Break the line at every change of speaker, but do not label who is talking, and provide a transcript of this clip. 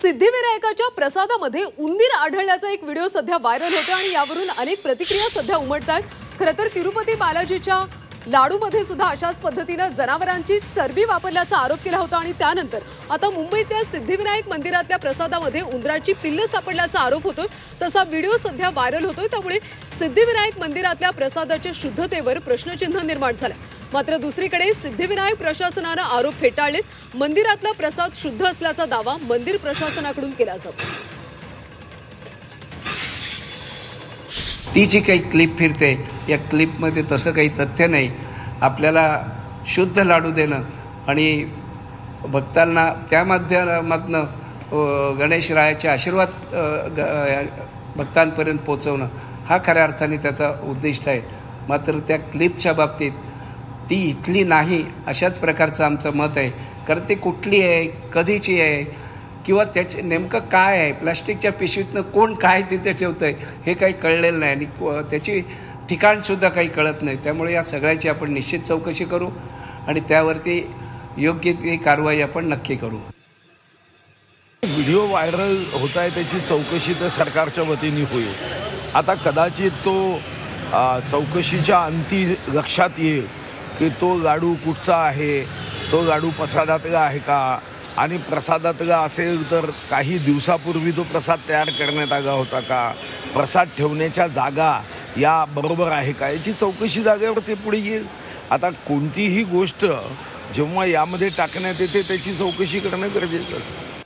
सिद्धिविनायकाच्या प्रसादामध्ये उंदीर आढळल्याचा एक व्हिडिओ सध्या व्हायरल होतो आणि यावरून अनेक प्रतिक्रिया सध्या उमटतात। खरं तर तिरुपती बालाजीच्या लाडूमध्ये सुद्धा अशाच पद्धतीने जनावरांची चरबी वापरल्याचा आरोप केला होता आणि त्यानंतर आता मुंबईतल्या सिद्धिविनायक मंदिरातल्या प्रसादामध्ये उंदराची पिल्लं सापडल्याचा आरोप होतोय। तसा व्हिडिओ सध्या व्हायरल होतोय, त्यामुळे सिद्धिविनायक मंदिरातल्या प्रसादाच्या शुद्धतेवर प्रश्नचिन्ह निर्माण झाले। मात्र दुसरीकडे सिद्धिविनायक प्रशासनाने आरोप फेटाळले। मंदिरातला प्रसाद शुद्ध असल्याचा दावा मंदिर प्रशासनाकडून केला जातो।
ती जी काही क्लिप फिरते या क्लिपमध्ये तसं काही तथ्य नाही। आपल्याला शुद्ध लाडू देणं आणि भक्तांना त्या माध्यमातून गणेशरायाचे आशीर्वाद भक्तांपर्यंत पोहोचवणं हा खऱ्या अर्थाने त्याचा उद्दिष्ट आहे। मात्र त्या क्लिपच्या बाबतीत ती इथली नाही अशाच प्रकारचं आमचं मत आहे। कारण ती कुठली आहे, कधीची आहे किंवा त्याचे नेमकं काय आहे, प्लास्टिकच्या पिशवीतनं कोण काय तिथे ठेवतं आहे हे काही कळलेलं नाही आणि त्याची ठिकाणसुद्धा काही कळत नाही। त्यामुळे या सगळ्याची आपण निश्चित चौकशी करू आणि त्यावरती योग्य ती कारवाई आपण नक्की करू।
व्हिडिओ व्हायरल होत आहे त्याची चौकशी तर सरकारच्या वतीने होईल। आता कदाचित तो चौकशीच्या अंती लक्षात येईल की तो लाडू कुठचा आहे, तो लाडू प्रसादातला आहे का, आणि प्रसादातला असेल तर काही दिवसापूर्वी तो प्रसाद तयार करण्यात आला होता का, प्रसाद ठेवण्याच्या जागा या बरोबर आहे का, याची चौकशी जागेवर ते पुढे येईल। आता कोणतीही गोष्ट जेव्हा यामध्ये टाकण्यात येते त्याची चौकशी करणं गरजेचं असतं।